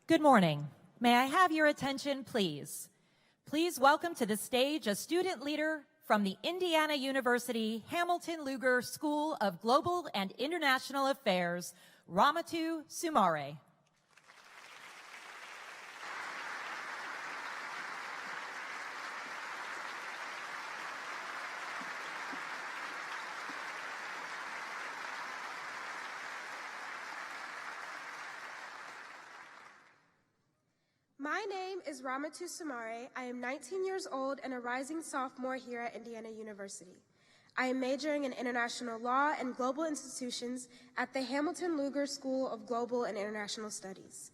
Good morning. May I have your attention, please? Please welcome to the stage a student leader from the Indiana University Hamilton Lugar School of Global and International Affairs, Ramatu Sumare. My name is Ramatu Sumare. I am 19 years old and a rising sophomore here at Indiana University. I am majoring in international law and global institutions at the Hamilton Lugar School of Global and International Studies.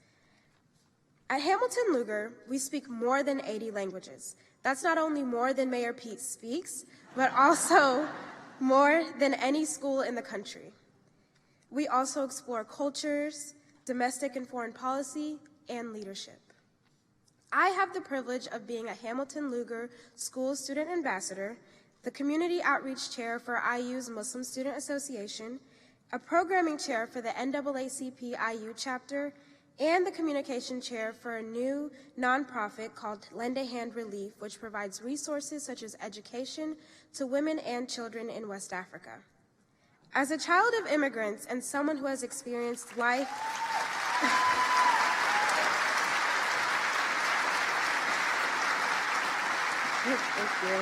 At Hamilton Lugar, we speak more than 80 languages. That's not only more than Mayor Pete speaks, but also more than any school in the country. We also explore cultures, domestic and foreign policy, and leadership. I have the privilege of being a Hamilton Lugar School Student Ambassador, the Community Outreach Chair for IU's Muslim Student Association, a Programming Chair for the NAACP IU chapter, and the Communication Chair for a new nonprofit called Lend a Hand Relief, which provides resources such as education to women and children in West Africa. As a child of immigrants and someone who has experienced life Thank you.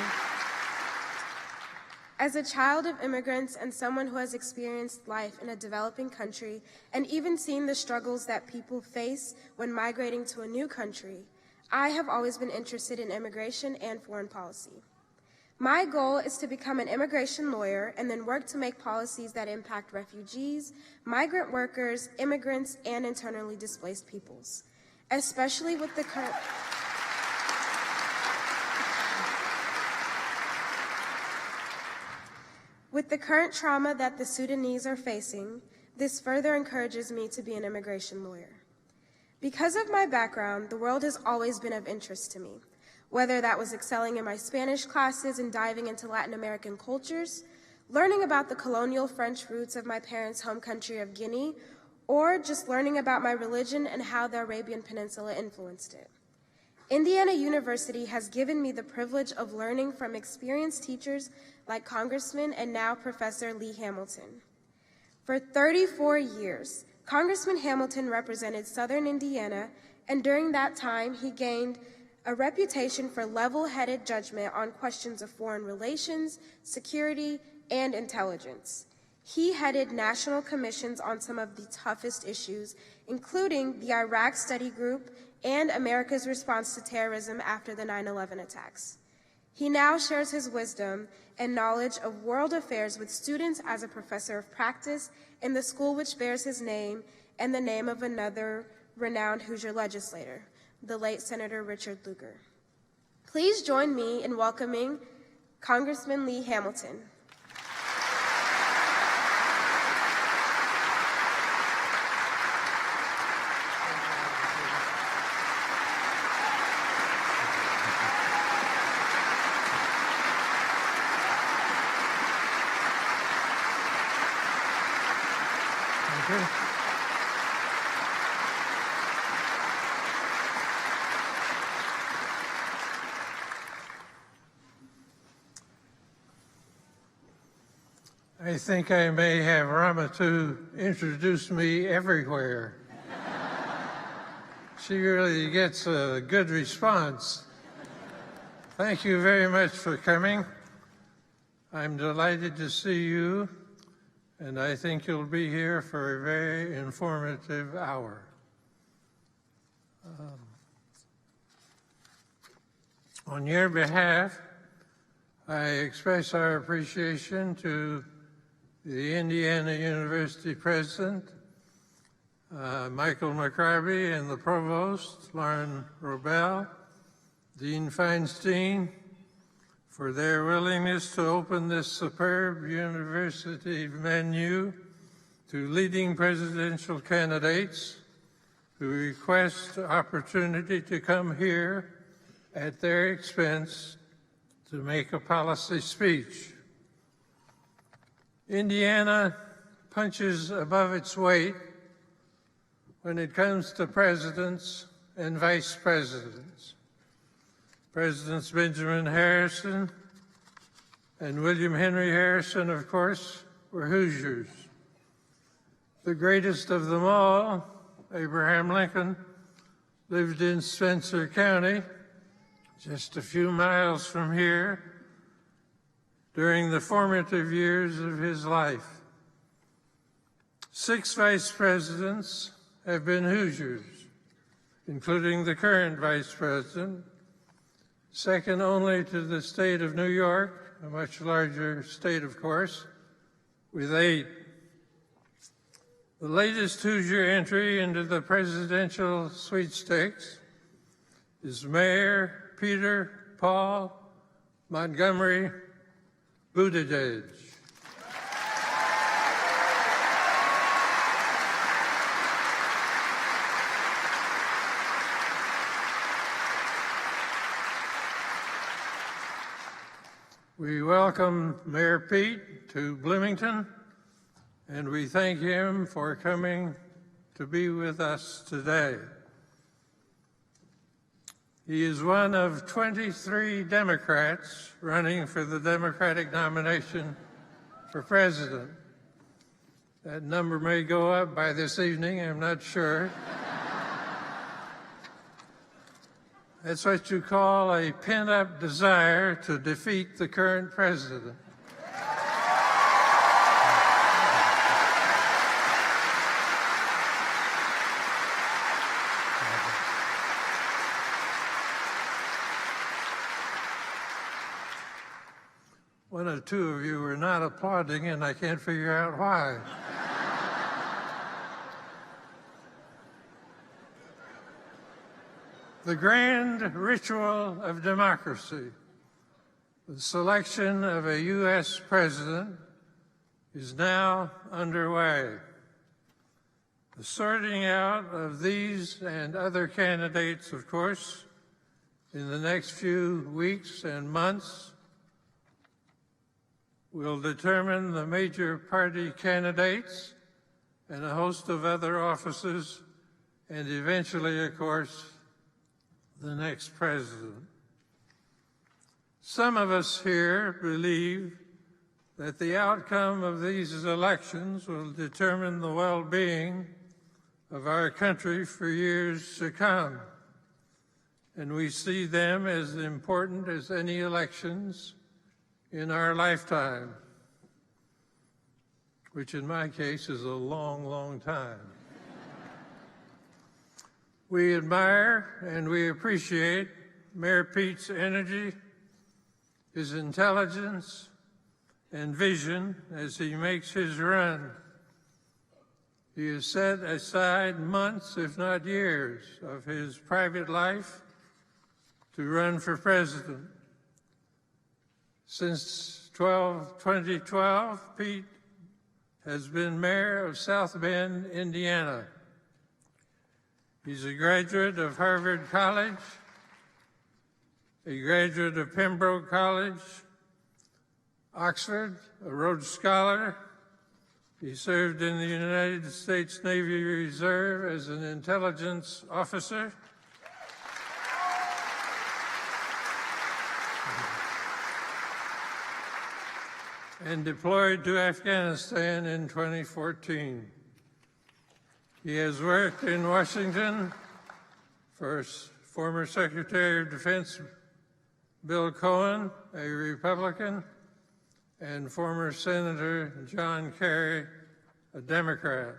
As a child of immigrants and someone who has experienced life in a developing country and even seen the struggles that people face when migrating to a new country, I have always been interested in immigration and foreign policy. My goal is to become an immigration lawyer and then work to make policies that impact refugees, migrant workers, immigrants, and internally displaced peoples, especially with the current With the current trauma that the Sudanese are facing, this further encourages me to be an immigration lawyer. Because of my background, the world has always been of interest to me, whether that was excelling in my Spanish classes and diving into Latin American cultures, learning about the colonial French roots of my parents' home country of Guinea, or just learning about my religion and how the Arabian Peninsula influenced it. Indiana University has given me the privilege of learning from experienced teachers like Congressman and now Professor Lee Hamilton. For 34 years, Congressman Hamilton represented Southern Indiana, and during that time, he gained a reputation for level-headed judgment on questions of foreign relations, security, and intelligence. He headed national commissions on some of the toughest issues, including the Iraq Study Group and America's response to terrorism after the 9/11 attacks. He now shares his wisdom and knowledge of world affairs with students as a professor of practice in the school which bears his name and the name of another renowned Hoosier legislator, the late Senator Richard Lugar. Please join me in welcoming Congressman Lee Hamilton. I think I may have Ramatu introduce me everywhere. She really gets a good response. Thank you very much for coming. I'm delighted to see you, and I think you'll be here for a very informative hour. On your behalf, I express our appreciation to the Indiana University President, Michael McCarby, and the Provost, Lauren Robel, Dean Feinstein, for their willingness to open this superb university menu to leading presidential candidates who request opportunity to come here at their expense to make a policy speech. Indiana punches above its weight when it comes to presidents and vice presidents. Presidents Benjamin Harrison and William Henry Harrison, of course, were Hoosiers. The greatest of them all, Abraham Lincoln, lived in Spencer County, just a few miles from here, during the formative years of his life. 6 vice presidents have been Hoosiers, including the current vice president, second only to the state of New York, a much larger state, of course, with 8. The latest Hoosier entry into the presidential sweepstakes is Mayor Peter Paul Montgomery Buttigieg. We welcome Mayor Pete to Bloomington, and we thank him for coming to be with us today. He is one of 23 Democrats running for the Democratic nomination for president. That number may go up by this evening, I'm not sure. That's what you call a pent-up desire to defeat the current president. One or two of you are not applauding, and I can't figure out why. The grand ritual of democracy, the selection of a U.S. president, is now underway. The sorting out of these and other candidates, of course, in the next few weeks and months will determine the major party candidates and a host of other offices, and eventually, of course, the next president. Some of us here believe that the outcome of these elections will determine the well-being of our country for years to come, and we see them as important as any elections in our lifetime, which in my case is a long, long time. We admire and we appreciate Mayor Pete's energy, his intelligence, and vision as he makes his run. He has set aside months, if not years, of his private life to run for president. Since 2012, Pete has been mayor of South Bend, Indiana. He's a graduate of Harvard College, a graduate of Pembroke College, Oxford, a Rhodes Scholar. He served in the United States Navy Reserve as an intelligence officer. And deployed to Afghanistan in 2014. He has worked in Washington for former Secretary of Defense Bill Cohen, a Republican, and former Senator John Kerry, a Democrat.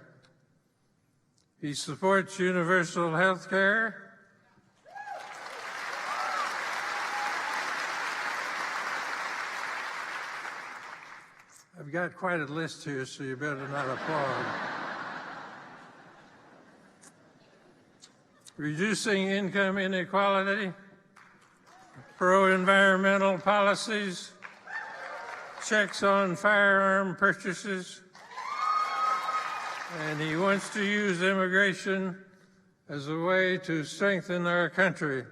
He supports universal health care. I've got quite a list here, so you better not applaud. Reducing income inequality, pro-environmental policies, checks on firearm purchases, and he wants to use immigration as a way to strengthen our country.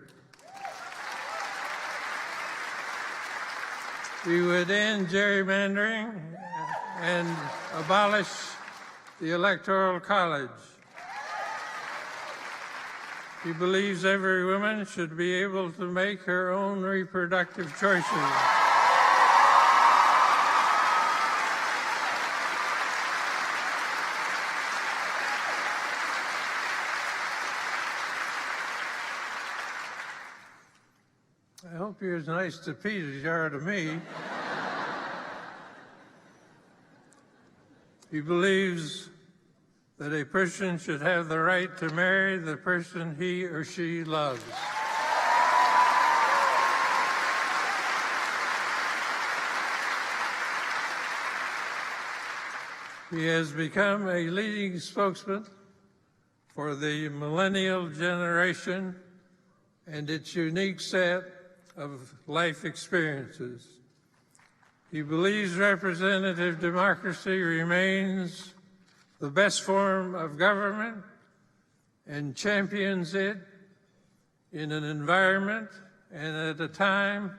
We would end gerrymandering and abolish the Electoral College. He believes every woman should be able to make her own reproductive choices. I hope you're as nice to Pete as you are to me. He believes that a person should have the right to marry the person he or she loves. He has become a leading spokesman for the millennial generation and its unique set of life experiences. He believes representative democracy remains the best form of government and champions it in an environment and at a time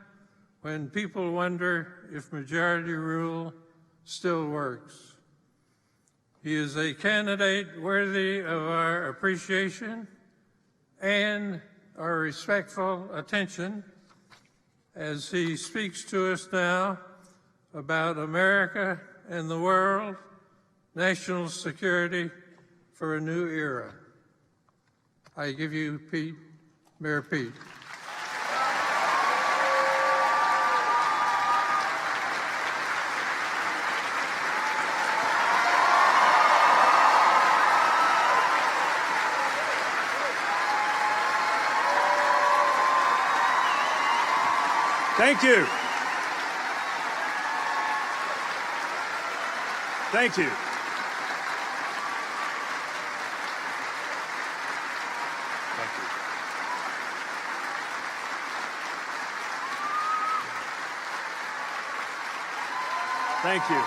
when people wonder if majority rule still works. He is a candidate worthy of our appreciation and our respectful attention as he speaks to us now about America and the world, national security for a new era. I give you Pete, Mayor Pete. Thank you. Thank you. Thank you. Thank you.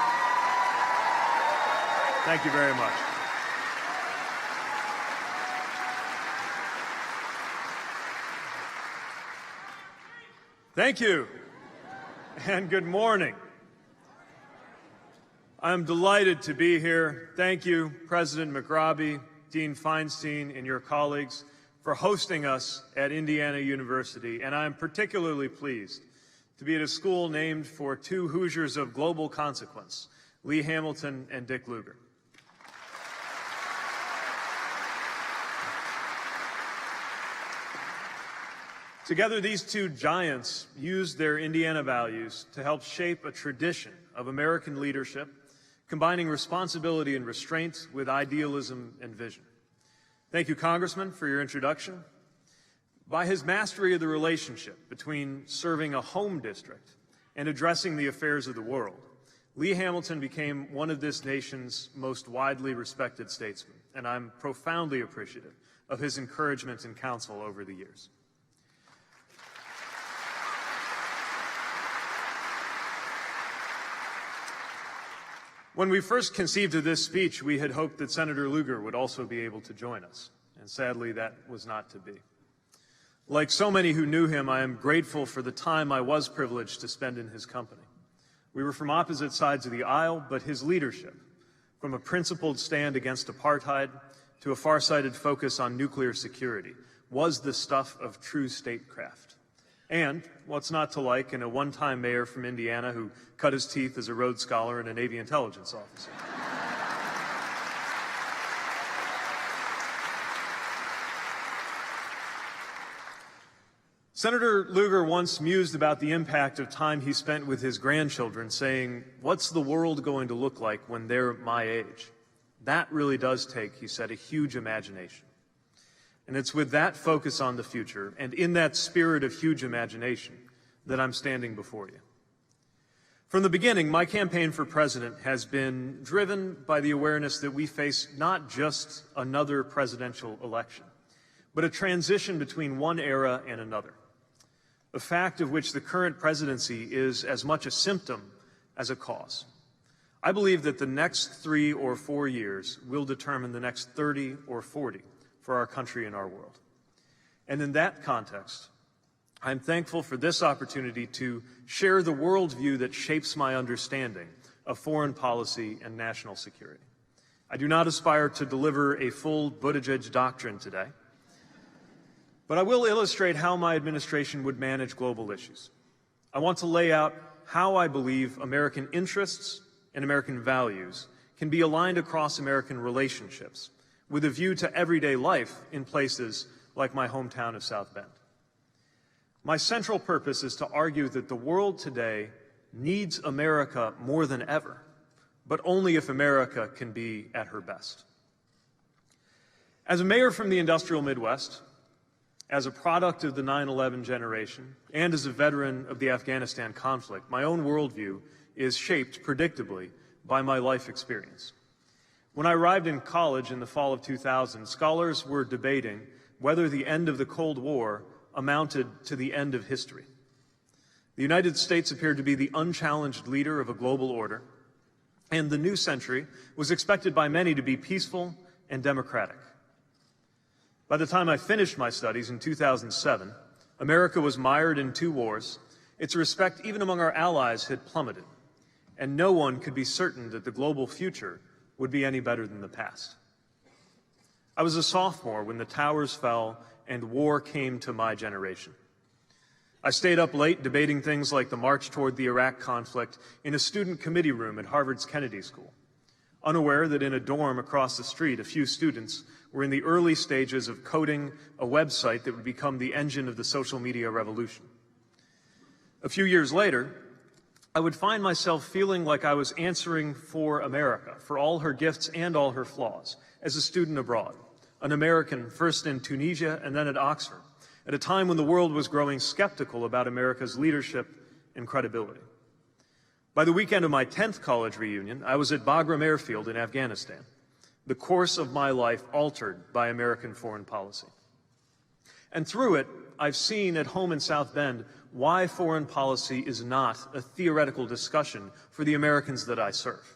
Thank you very much. Thank you, and good morning. I'm delighted to be here. Thank you, President McRobbie, Dean Feinstein, and your colleagues for hosting us at Indiana University, and I'm particularly pleased to be at a school named for two Hoosiers of global consequence, Lee Hamilton and Dick Lugar. Together, these two giants used their Indiana values to help shape a tradition of American leadership, combining responsibility and restraint with idealism and vision. Thank you, Congressman, for your introduction. By his mastery of the relationship between serving a home district and addressing the affairs of the world, Lee Hamilton became one of this nation's most widely respected statesmen, and I'm profoundly appreciative of his encouragement and counsel over the years. When we first conceived of this speech, we had hoped that Senator Lugar would also be able to join us, and sadly that was not to be. Like so many who knew him, I am grateful for the time I was privileged to spend in his company. We were from opposite sides of the aisle, but his leadership, from a principled stand against apartheid to a far-sighted focus on nuclear security, was the stuff of true statecraft. And what's not to like in a one-time mayor from Indiana who cut his teeth as a Rhodes Scholar and a Navy intelligence officer? Senator Lugar once mused about the impact of time he spent with his grandchildren, saying, "What's the world going to look like when they're my age?" That really does take, he said, a huge imagination. And it's with that focus on the future and in that spirit of huge imagination that I'm standing before you. From the beginning, my campaign for president has been driven by the awareness that we face not just another presidential election, but a transition between one era and another, a fact of which the current presidency is as much a symptom as a cause. I believe that the next 3 or 4 years will determine the next 30 or 40 for our country and our world. And in that context, I'm thankful for this opportunity to share the worldview that shapes my understanding of foreign policy and national security. I do not aspire to deliver a full Buttigieg doctrine today. But I will illustrate how my administration would manage global issues. I want to lay out how I believe American interests and American values can be aligned across American relationships with a view to everyday life in places like my hometown of South Bend. My central purpose is to argue that the world today needs America more than ever, but only if America can be at her best. As a mayor from the industrial Midwest, as a product of the 9/11 generation, and as a veteran of the Afghanistan conflict, my own worldview is shaped, predictably, by my life experience. When I arrived in college in the fall of 2000, scholars were debating whether the end of the Cold War amounted to the end of history. The United States appeared to be the unchallenged leader of a global order, and the new century was expected by many to be peaceful and democratic. By the time I finished my studies in 2007, America was mired in 2 wars, its respect even among our allies had plummeted, and no one could be certain that the global future would be any better than the past. I was a sophomore when the towers fell and war came to my generation. I stayed up late debating things like the march toward the Iraq conflict in a student committee room at Harvard's Kennedy School, unaware that in a dorm across the street, a few students were in the early stages of coding a website that would become the engine of the social media revolution. A few years later, I would find myself feeling like I was answering for America, for all her gifts and all her flaws, as a student abroad, an American first in Tunisia and then at Oxford, at a time when the world was growing skeptical about America's leadership and credibility. By the weekend of my 10th college reunion, I was at Bagram Airfield in Afghanistan, the course of my life altered by American foreign policy. And through it, I've seen at home in South Bend why foreign policy is not a theoretical discussion for the Americans that I serve.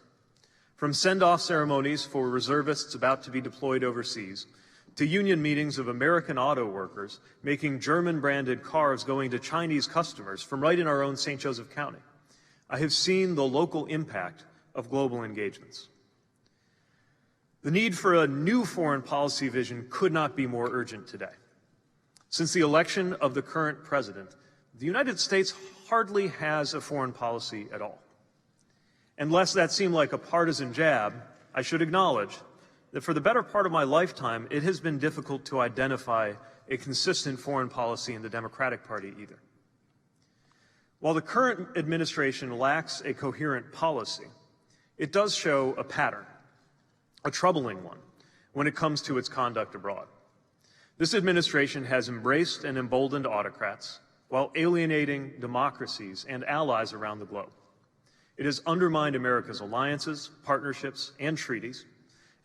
From send-off ceremonies for reservists about to be deployed overseas, to union meetings of American auto workers making German-branded cars going to Chinese customers from right in our own St. Joseph County, I have seen the local impact of global engagements. The need for a new foreign policy vision could not be more urgent today. Since the election of the current president, the United States hardly has a foreign policy at all. And lest that seem like a partisan jab, I should acknowledge that for the better part of my lifetime, it has been difficult to identify a consistent foreign policy in the Democratic Party either. While the current administration lacks a coherent policy, it does show a pattern, a troubling one, when it comes to its conduct abroad. This administration has embraced and emboldened autocrats while alienating democracies and allies around the globe. It has undermined America's alliances, partnerships, and treaties.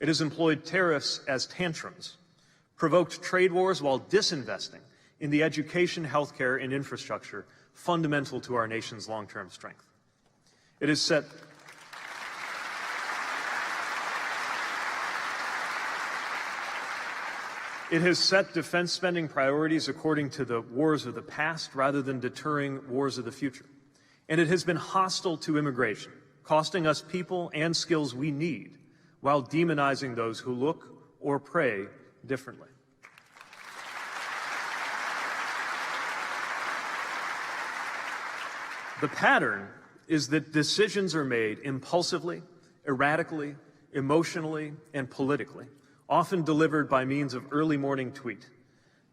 It has employed tariffs as tantrums, provoked trade wars while disinvesting in the education, healthcare, and infrastructure fundamental to our nation's long-term strength. It has set defense spending priorities according to the wars of the past rather than deterring wars of the future. And it has been hostile to immigration, costing us people and skills we need while demonizing those who look or pray differently. The pattern is that decisions are made impulsively, erratically, emotionally, and politically, often delivered by means of early morning tweet,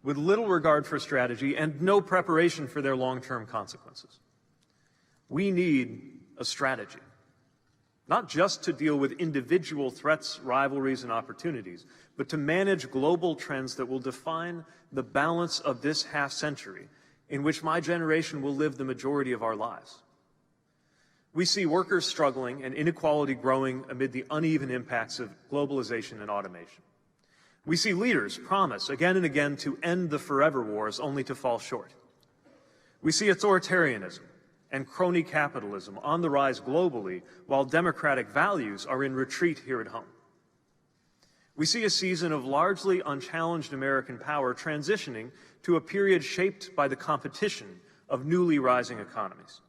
with little regard for strategy and no preparation for their long-term consequences. We need a strategy, not just to deal with individual threats, rivalries, and opportunities, but to manage global trends that will define the balance of this half-century in which my generation will live the majority of our lives. We see workers struggling and inequality growing amid the uneven impacts of globalization and automation. We see leaders promise again and again to end the forever wars only to fall short. We see authoritarianism and crony capitalism on the rise globally while democratic values are in retreat here at home. We see a season of largely unchallenged American power transitioning to a period shaped by the competition of newly rising economies.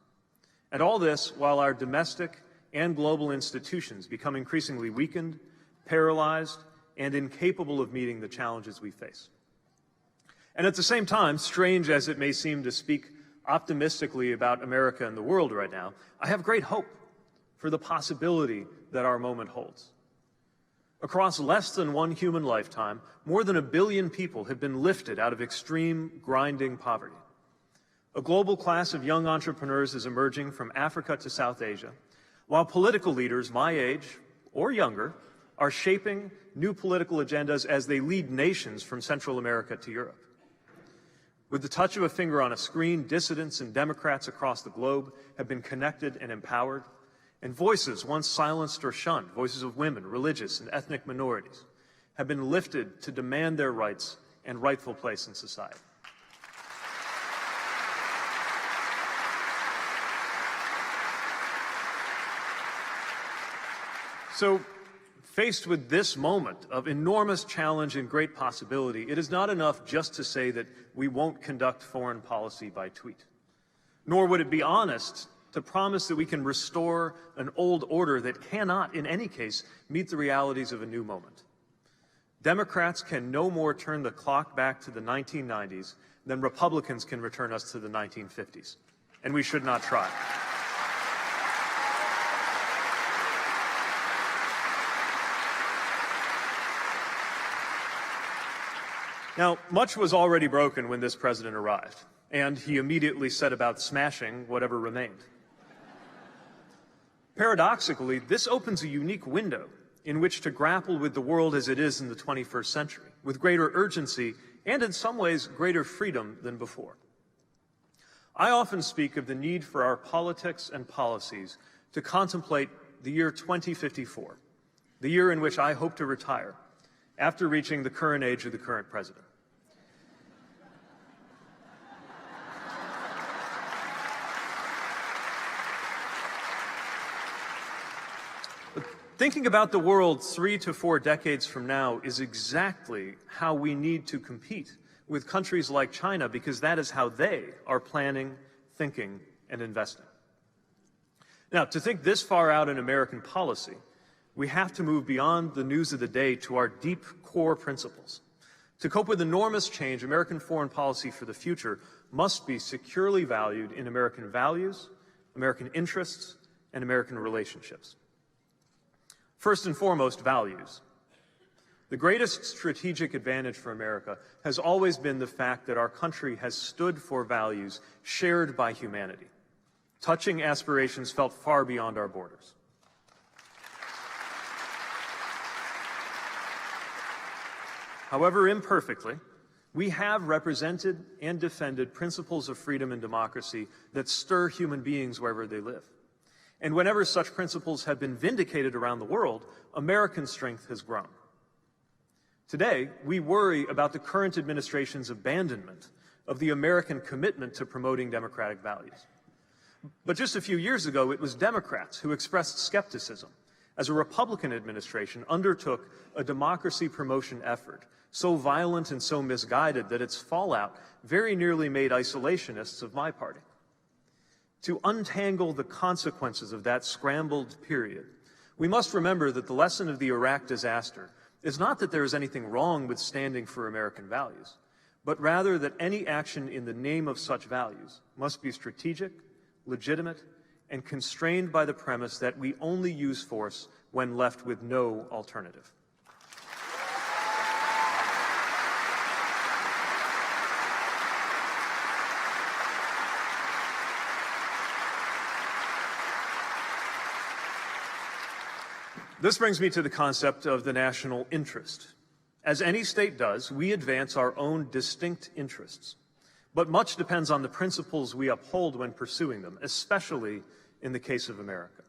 And all this while our domestic and global institutions become increasingly weakened, paralyzed, and incapable of meeting the challenges we face. And at the same time, strange as it may seem to speak optimistically about America and the world right now, I have great hope for the possibility that our moment holds. Across less than one human lifetime, more than 1 billion people have been lifted out of extreme, grinding poverty. A global class of young entrepreneurs is emerging from Africa to South Asia, while political leaders my age or younger are shaping new political agendas as they lead nations from Central America to Europe. With the touch of a finger on a screen, dissidents and Democrats across the globe have been connected and empowered, and voices once silenced or shunned, voices of women, religious, and ethnic minorities, have been lifted to demand their rights and rightful place in society. So, faced with this moment of enormous challenge and great possibility, it is not enough just to say that we won't conduct foreign policy by tweet. Nor would it be honest to promise that we can restore an old order that cannot, in any case, meet the realities of a new moment. Democrats can no more turn the clock back to the 1990s than Republicans can return us to the 1950s. And we should not try. Now, much was already broken when this president arrived, and he immediately set about smashing whatever remained. Paradoxically, this opens a unique window in which to grapple with the world as it is in the 21st century, with greater urgency and, in some ways, greater freedom than before. I often speak of the need for our politics and policies to contemplate the year 2054, the year in which I hope to retire, after reaching the current age of the current president. Thinking about the world 3 to 4 decades from now is exactly how we need to compete with countries like China, because that is how they are planning, thinking, and investing. Now, to think this far out in American policy, we have to move beyond the news of the day to our deep core principles. To cope with enormous change, American foreign policy for the future must be securely valued in American values, American interests, and American relationships. First and foremost, values. The greatest strategic advantage for America has always been the fact that our country has stood for values shared by humanity, touching aspirations felt far beyond our borders. However imperfectly, we have represented and defended principles of freedom and democracy that stir human beings wherever they live. And whenever such principles have been vindicated around the world, American strength has grown. Today, we worry about the current administration's abandonment of the American commitment to promoting democratic values. But just a few years ago, it was Democrats who expressed skepticism as a Republican administration undertook a democracy promotion effort so violent and so misguided that its fallout very nearly made isolationists of my party. To untangle the consequences of that scrambled period, we must remember that the lesson of the Iraq disaster is not that there is anything wrong with standing for American values, but rather that any action in the name of such values must be strategic, legitimate, and constrained by the premise that we only use force when left with no alternative. This brings me to the concept of the national interest. As any state does, we advance our own distinct interests. But much depends on the principles we uphold when pursuing them, especially in the case of America.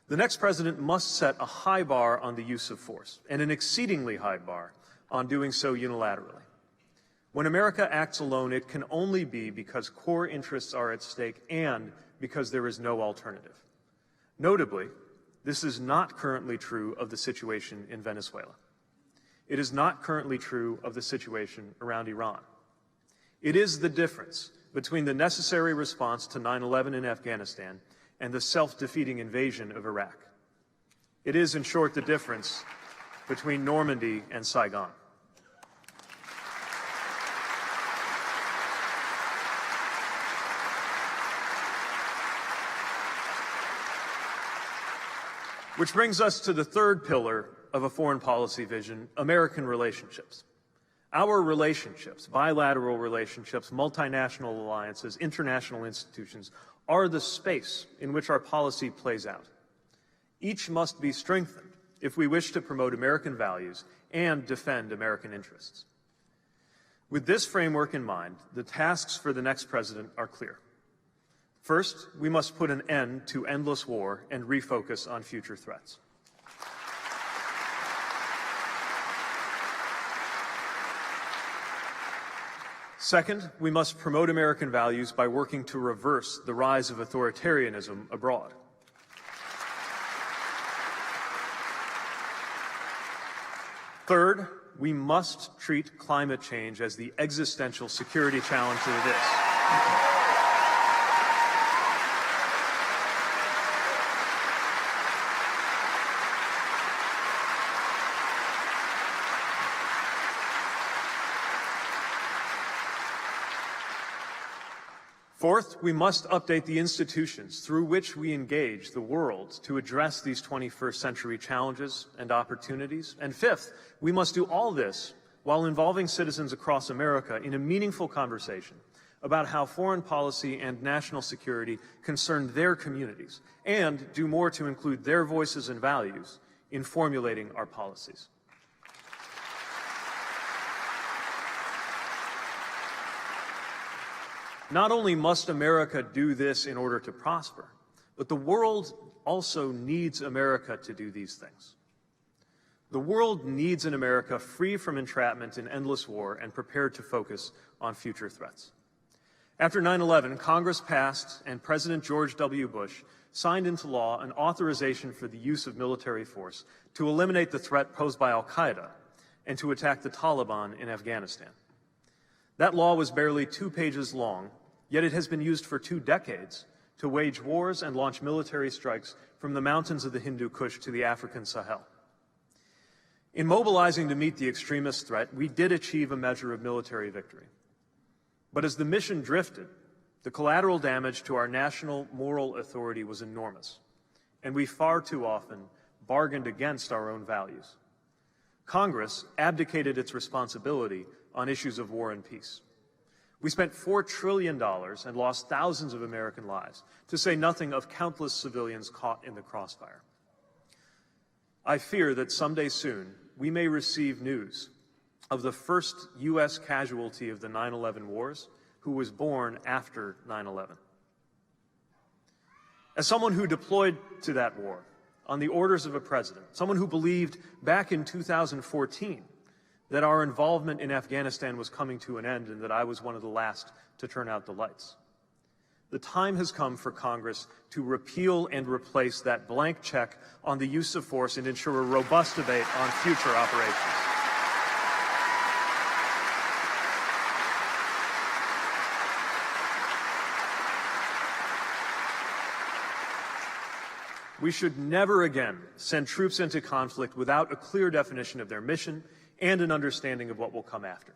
The next president must set a high bar on the use of force, and an exceedingly high bar on doing so unilaterally. When America acts alone, it can only be because core interests are at stake and because there is no alternative. Notably, this is not currently true of the situation in Venezuela. It is not currently true of the situation around Iran. It is the difference between the necessary response to 9/11 in Afghanistan and the self-defeating invasion of Iraq. It is, in short, the difference between Normandy and Saigon. Which brings us to the third pillar of a foreign policy vision, American relationships. Our relationships, bilateral relationships, multinational alliances, international institutions, are the space in which our policy plays out. Each must be strengthened if we wish to promote American values and defend American interests. With this framework in mind, the tasks for the next president are clear. First, we must put an end to endless war and refocus on future threats. Second, we must promote American values by working to reverse the rise of authoritarianism abroad. Third, we must treat climate change as the existential security challenge that it is. Fourth, we must update the institutions through which we engage the world to address these 21st century challenges and opportunities. And fifth, we must do all this while involving citizens across America in a meaningful conversation about how foreign policy and national security concern their communities, and do more to include their voices and values in formulating our policies. Not only must America do this in order to prosper, but the world also needs America to do these things. The world needs an America free from entrapment in endless war and prepared to focus on future threats. After 9/11, Congress passed and President George W. Bush signed into law an authorization for the use of military force to eliminate the threat posed by al-Qaeda and to attack the Taliban in Afghanistan. That law was barely 2 pages long, yet it has been used for 2 decades to wage wars and launch military strikes from the mountains of the Hindu Kush to the African Sahel. In mobilizing to meet the extremist threat, we did achieve a measure of military victory. But as the mission drifted, the collateral damage to our national moral authority was enormous, and we far too often bargained against our own values. Congress abdicated its responsibility on issues of war and peace. We spent $4 trillion and lost thousands of American lives, to say nothing of countless civilians caught in the crossfire. I fear that someday soon we may receive news of the first U.S. casualty of the 9/11 wars who was born after 9/11. As someone who deployed to that war on the orders of a president, someone who believed back in 2014 that our involvement in Afghanistan was coming to an end and that I was one of the last to turn out the lights, the time has come for Congress to repeal and replace that blank check on the use of force and ensure a robust debate on future operations. We should never again send troops into conflict without a clear definition of their mission and an understanding of what will come after.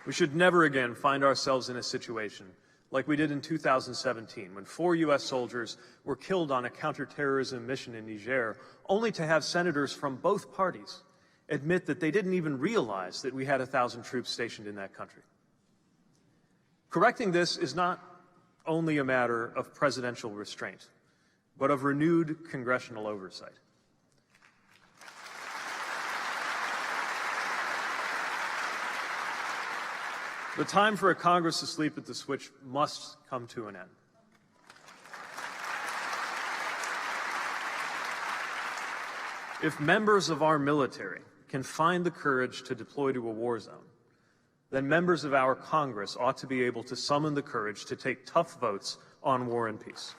We should never again find ourselves in a situation like we did in 2017, when 4 U.S. soldiers were killed on a counterterrorism mission in Niger, only to have senators from both parties admit that they didn't even realize that we had 1,000 troops stationed in that country. Correcting this is not only a matter of presidential restraint, but of renewed congressional oversight. The time for a Congress asleep at the switch must come to an end. If members of our military can find the courage to deploy to a war zone, then members of our Congress ought to be able to summon the courage to take tough votes on war and peace.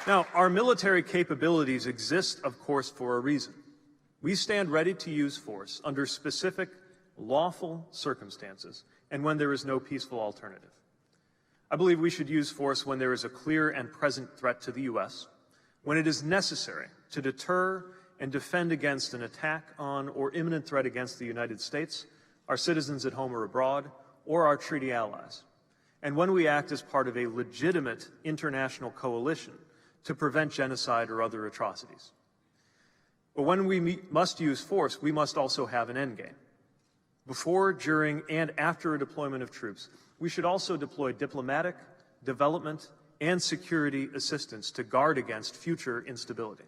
Now, our military capabilities exist, of course, for a reason. We stand ready to use force under specific, lawful circumstances and when there is no peaceful alternative. I believe we should use force when there is a clear and present threat to the U.S., when it is necessary to deter and defend against an attack on or imminent threat against the United States, our citizens at home or abroad, or our treaty allies. And when we act as part of a legitimate international coalition to prevent genocide or other atrocities. But when we must use force, we must also have an endgame. Before, during, and after a deployment of troops, we should also deploy diplomatic, development, and security assistance to guard against future instability.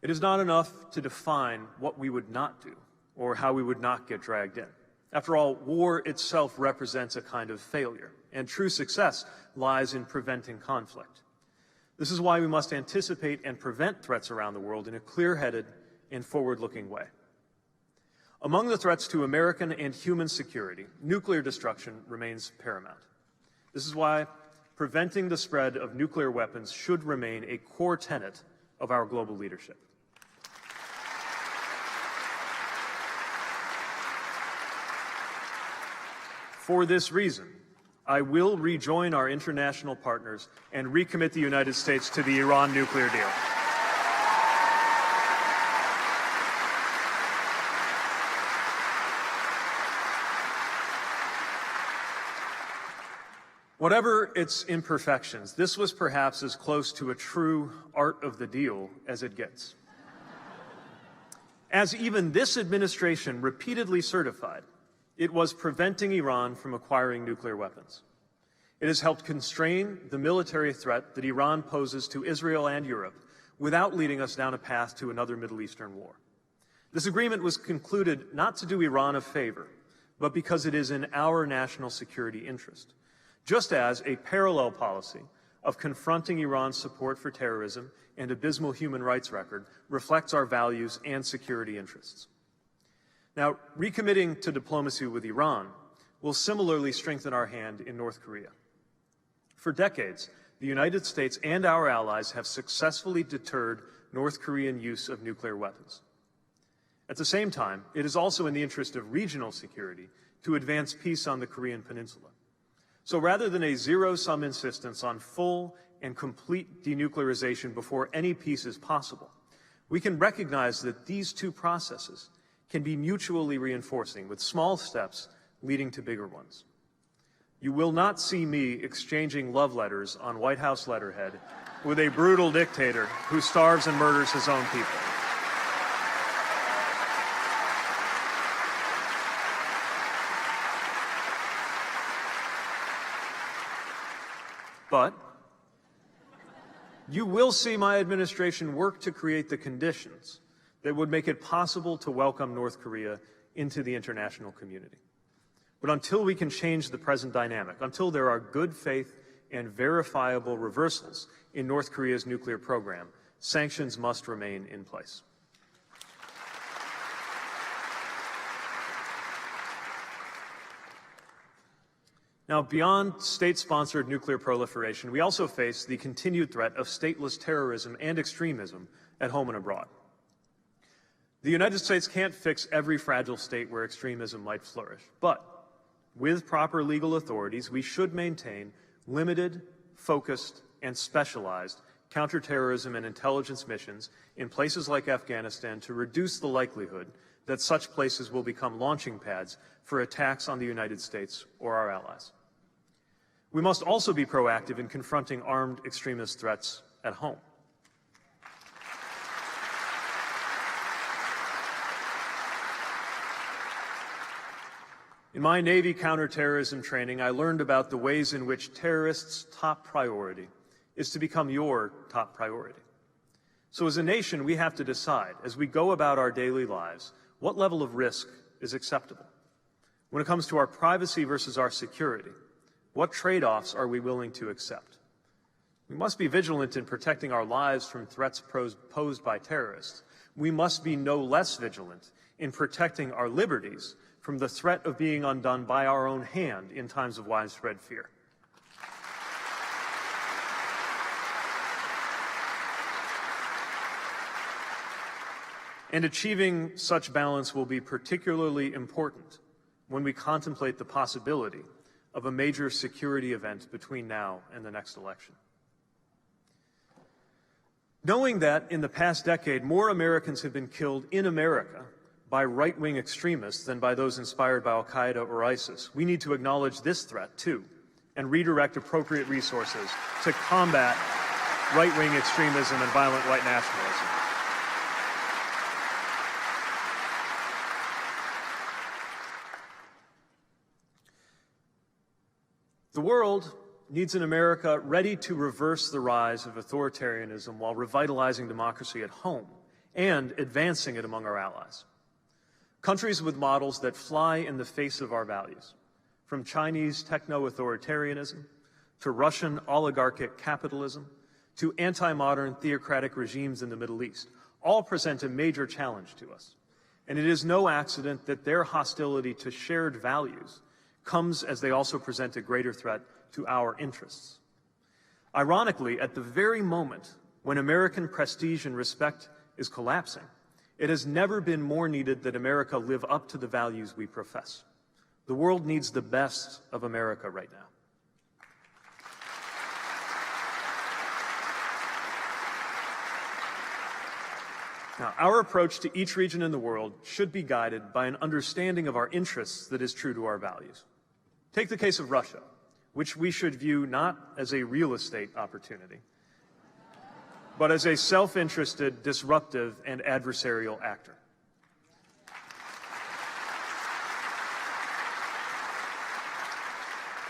It is not enough to define what we would not do or how we would not get dragged in. After all, war itself represents a kind of failure, and true success lies in preventing conflict. This is why we must anticipate and prevent threats around the world in a clear-headed and forward-looking way. Among the threats to American and human security, nuclear destruction remains paramount. This is why preventing the spread of nuclear weapons should remain a core tenet of our global leadership. For this reason, I will rejoin our international partners and recommit the United States to the Iran nuclear deal. Whatever its imperfections, this was perhaps as close to a true art of the deal as it gets. As even this administration repeatedly certified, it was preventing Iran from acquiring nuclear weapons. It has helped constrain the military threat that Iran poses to Israel and Europe without leading us down a path to another Middle Eastern war. This agreement was concluded not to do Iran a favor, but because it is in our national security interest, just as a parallel policy of confronting Iran's support for terrorism and abysmal human rights record reflects our values and security interests. Now, recommitting to diplomacy with Iran will similarly strengthen our hand in North Korea. For decades, the United States and our allies have successfully deterred North Korean use of nuclear weapons. At the same time, it is also in the interest of regional security to advance peace on the Korean Peninsula. So rather than a zero-sum insistence on full and complete denuclearization before any peace is possible, we can recognize that these two processes can be mutually reinforcing, with small steps leading to bigger ones. You will not see me exchanging love letters on White House letterhead with a brutal dictator who starves and murders his own people. But you will see my administration work to create the conditions that would make it possible to welcome North Korea into the international community. But until we can change the present dynamic, until there are good faith and verifiable reversals in North Korea's nuclear program, sanctions must remain in place. Now, beyond state-sponsored nuclear proliferation, we also face the continued threat of stateless terrorism and extremism at home and abroad. The United States can't fix every fragile state where extremism might flourish, but with proper legal authorities, we should maintain limited, focused, and specialized counterterrorism and intelligence missions in places like Afghanistan to reduce the likelihood that such places will become launching pads for attacks on the United States or our allies. We must also be proactive in confronting armed extremist threats at home. In my Navy counterterrorism training, I learned about the ways in which terrorists' top priority is to become your top priority. So as a nation, we have to decide, as we go about our daily lives, what level of risk is acceptable. When it comes to our privacy versus our security, what trade-offs are we willing to accept? We must be vigilant in protecting our lives from threats posed by terrorists. We must be no less vigilant in protecting our liberties from the threat of being undone by our own hand in times of widespread fear. And achieving such balance will be particularly important when we contemplate the possibility of a major security event between now and the next election. Knowing that in the past decade, more Americans have been killed in America by right-wing extremists than by those inspired by al-Qaeda or ISIS, we need to acknowledge this threat, too, and redirect appropriate resources to combat right-wing extremism and violent white nationalism. The world needs an America ready to reverse the rise of authoritarianism while revitalizing democracy at home and advancing it among our allies. Countries with models that fly in the face of our values, from Chinese techno-authoritarianism to Russian oligarchic capitalism to anti-modern theocratic regimes in the Middle East, all present a major challenge to us. And it is no accident that their hostility to shared values comes as they also present a greater threat to our interests. Ironically, at the very moment when American prestige and respect is collapsing, it has never been more needed that America live up to the values we profess. The world needs the best of America right now. Now, our approach to each region in the world should be guided by an understanding of our interests that is true to our values. Take the case of Russia, which we should view not as a real estate opportunity, but as a self-interested, disruptive, and adversarial actor.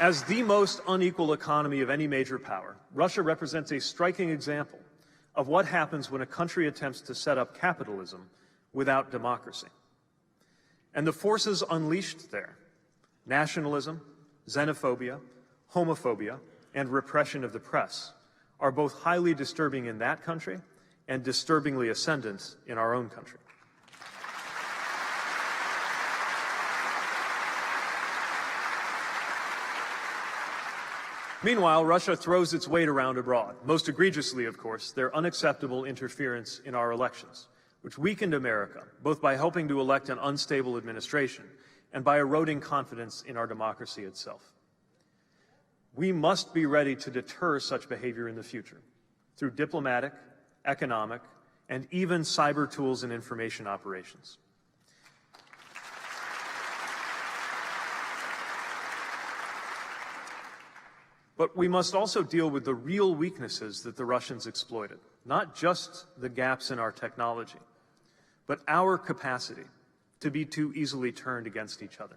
As the most unequal economy of any major power, Russia represents a striking example of what happens when a country attempts to set up capitalism without democracy. And the forces unleashed there, nationalism, xenophobia, homophobia, and repression of the press, are both highly disturbing in that country and disturbingly ascendant in our own country. Meanwhile, Russia throws its weight around abroad, most egregiously, of course, their unacceptable interference in our elections, which weakened America, both by helping to elect an unstable administration and by eroding confidence in our democracy itself. We must be ready to deter such behavior in the future through diplomatic, economic, and even cyber tools and information operations. But we must also deal with the real weaknesses that the Russians exploited, not just the gaps in our technology, but our capacity to be too easily turned against each other.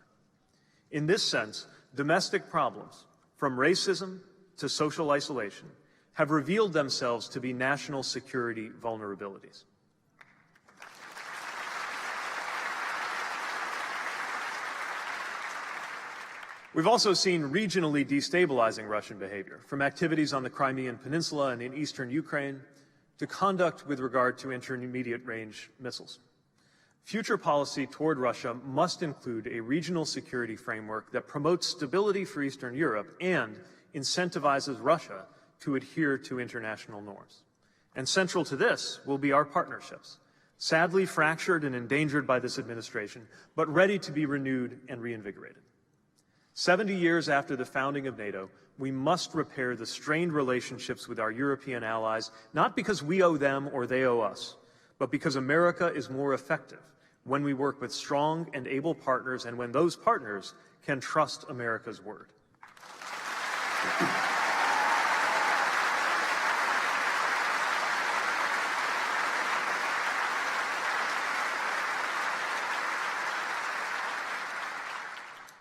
In this sense, domestic problems, from racism to social isolation, have revealed themselves to be national security vulnerabilities. We've also seen regionally destabilizing Russian behavior, from activities on the Crimean Peninsula and in eastern Ukraine to conduct with regard to intermediate-range missiles. Future policy toward Russia must include a regional security framework that promotes stability for Eastern Europe and incentivizes Russia to adhere to international norms. And central to this will be our partnerships, sadly fractured and endangered by this administration, but ready to be renewed and reinvigorated. 70 years after the founding of NATO, we must repair the strained relationships with our European allies, not because we owe them or they owe us, but because America is more effective when we work with strong and able partners and when those partners can trust America's word.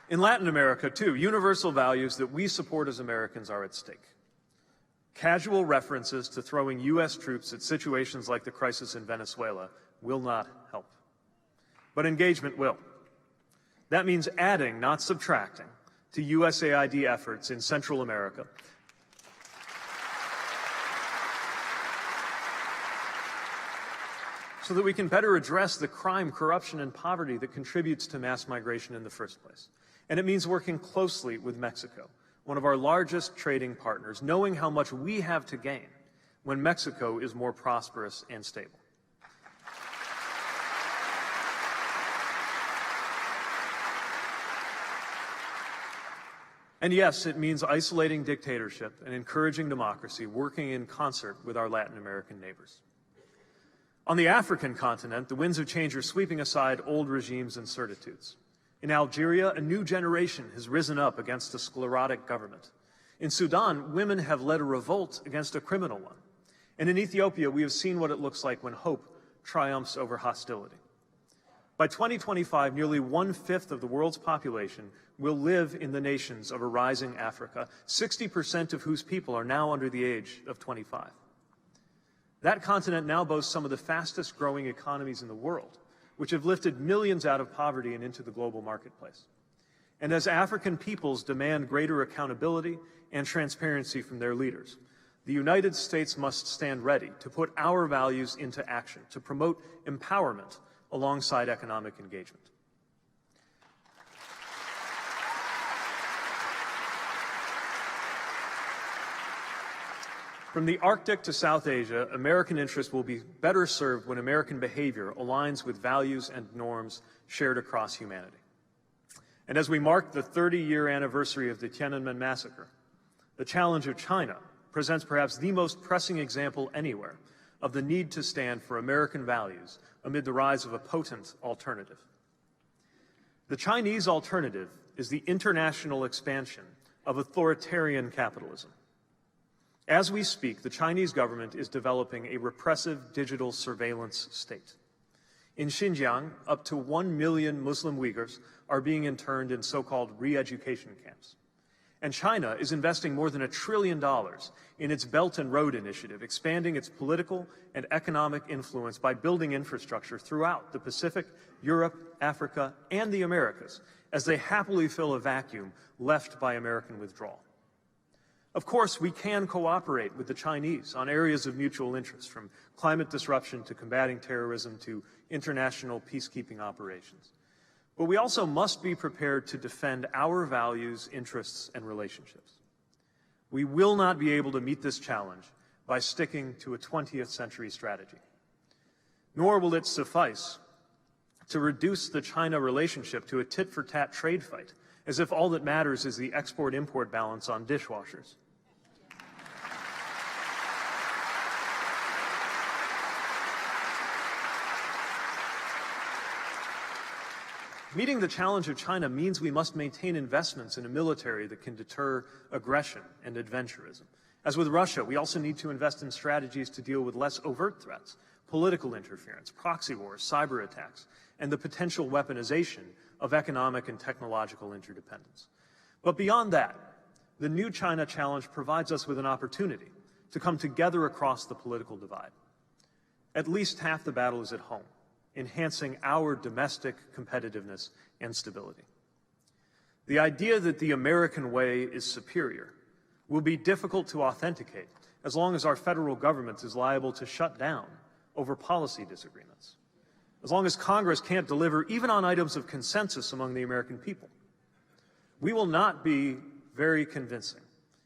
In Latin America, too, universal values that we support as Americans are at stake. Casual references to throwing U.S. troops at situations like the crisis in Venezuela will not help. But engagement will. That means adding, not subtracting, to USAID efforts in Central America. So that we can better address the crime, corruption, and poverty that contributes to mass migration in the first place. And it means working closely with Mexico, one of our largest trading partners, knowing how much we have to gain when Mexico is more prosperous and stable. And yes, it means isolating dictatorship and encouraging democracy, working in concert with our Latin American neighbors. On the African continent, the winds of change are sweeping aside old regimes and certitudes. In Algeria, a new generation has risen up against a sclerotic government. In Sudan, women have led a revolt against a criminal one. And in Ethiopia, we have seen what it looks like when hope triumphs over hostility. By 2025, nearly 1/5 of the world's population will live in the nations of a rising Africa, 60% of whose people are now under the age of 25. That continent now boasts some of the fastest growing economies in the world, which have lifted millions out of poverty and into the global marketplace. And as African peoples demand greater accountability and transparency from their leaders, the United States must stand ready to put our values into action, to promote empowerment alongside economic engagement. From the Arctic to South Asia, American interests will be better served when American behavior aligns with values and norms shared across humanity. And as we mark the 30-year anniversary of the Tiananmen massacre, the challenge of China presents perhaps the most pressing example anywhere of the need to stand for American values amid the rise of a potent alternative. The Chinese alternative is the international expansion of authoritarian capitalism. As we speak, the Chinese government is developing a repressive digital surveillance state. In Xinjiang, up to 1 million Muslim Uyghurs are being interned in so-called re-education camps. And China is investing more than $1 trillion in its Belt and Road Initiative, expanding its political and economic influence by building infrastructure throughout the Pacific, Europe, Africa, and the Americas, as they happily fill a vacuum left by American withdrawal. Of course, we can cooperate with the Chinese on areas of mutual interest, from climate disruption to combating terrorism to international peacekeeping operations. But we also must be prepared to defend our values, interests, and relationships. We will not be able to meet this challenge by sticking to a 20th century strategy. Nor will it suffice to reduce the China relationship to a tit-for-tat trade fight, as if all that matters is the export-import balance on dishwashers. Meeting the challenge of China means we must maintain investments in a military that can deter aggression and adventurism. As with Russia, we also need to invest in strategies to deal with less overt threats, political interference, proxy wars, cyber attacks, and the potential weaponization of economic and technological interdependence. But beyond that, the new China challenge provides us with an opportunity to come together across the political divide. At least half the battle is at home, enhancing our domestic competitiveness and stability. The idea that the American way is superior will be difficult to authenticate as long as our federal government is liable to shut down over policy disagreements, as long as Congress can't deliver even on items of consensus among the American people. We will not be very convincing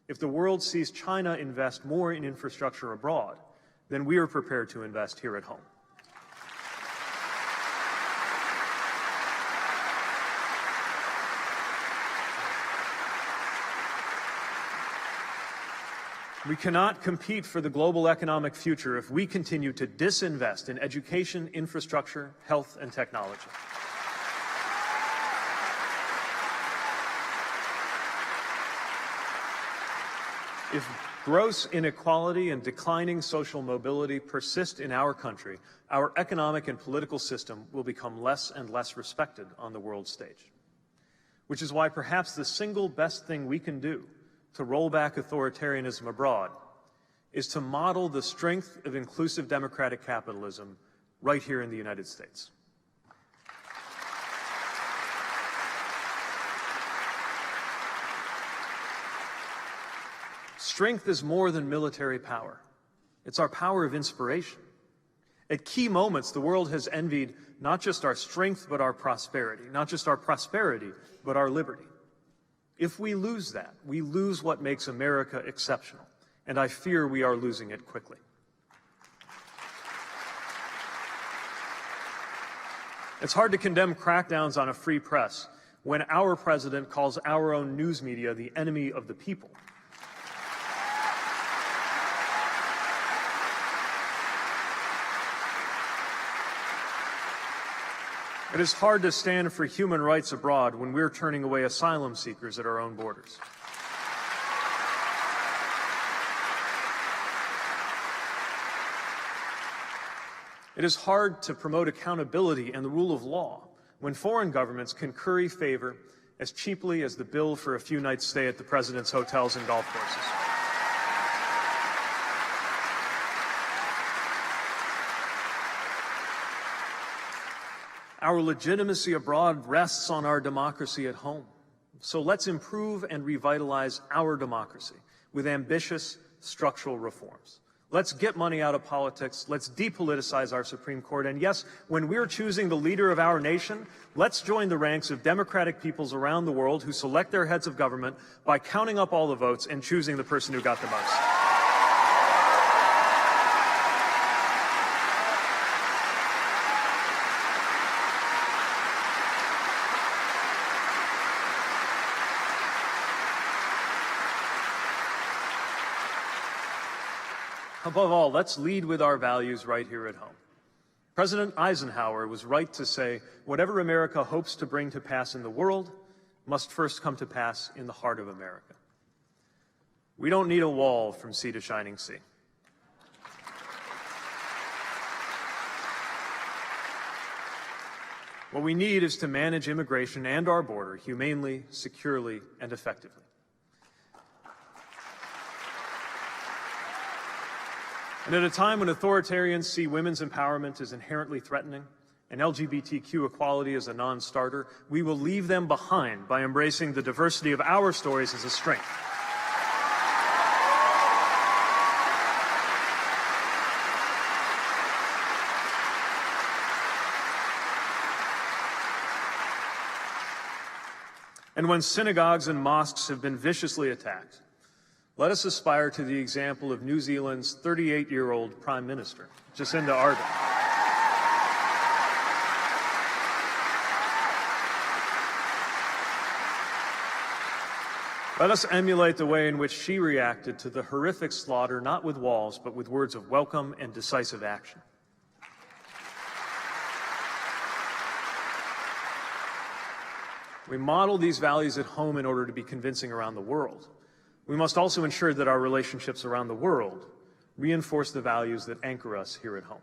if the world sees China invest more in infrastructure abroad than we are prepared to invest here at home. We cannot compete for the global economic future if we continue to disinvest in education, infrastructure, health, and technology. If gross inequality and declining social mobility persist in our country, our economic and political system will become less and less respected on the world stage. Which is why perhaps the single best thing we can do to roll back authoritarianism abroad is to model the strength of inclusive democratic capitalism right here in the United States. Strength is more than military power. It's our power of inspiration. At key moments, the world has envied not just our strength, but our prosperity, not just our prosperity, but our liberty. If we lose that, we lose what makes America exceptional, and I fear we are losing it quickly. It's hard to condemn crackdowns on a free press when our president calls our own news media the enemy of the people. It is hard to stand for human rights abroad when we're turning away asylum seekers at our own borders. It is hard to promote accountability and the rule of law when foreign governments can curry favor as cheaply as the bill for a few nights' stay at the president's hotels and golf courses. Our legitimacy abroad rests on our democracy at home. So let's improve and revitalize our democracy with ambitious structural reforms. Let's get money out of politics. Let's depoliticize our Supreme Court. And yes, when we're choosing the leader of our nation, let's join the ranks of democratic peoples around the world who select their heads of government by counting up all the votes and choosing the person who got the most. Above all, let's lead with our values right here at home. President Eisenhower was right to say, whatever America hopes to bring to pass in the world must first come to pass in the heart of America. We don't need a wall from sea to shining sea. What we need is to manage immigration and our border humanely, securely, and effectively. And at a time when authoritarians see women's empowerment as inherently threatening and LGBTQ equality as a non-starter, we will leave them behind by embracing the diversity of our stories as a strength. And when synagogues and mosques have been viciously attacked, let us aspire to the example of New Zealand's 38-year-old Prime Minister, Jacinda Ardern. Let us emulate the way in which she reacted to the horrific slaughter, not with walls, but with words of welcome and decisive action. We model these values at home in order to be convincing around the world. We must also ensure that our relationships around the world reinforce the values that anchor us here at home.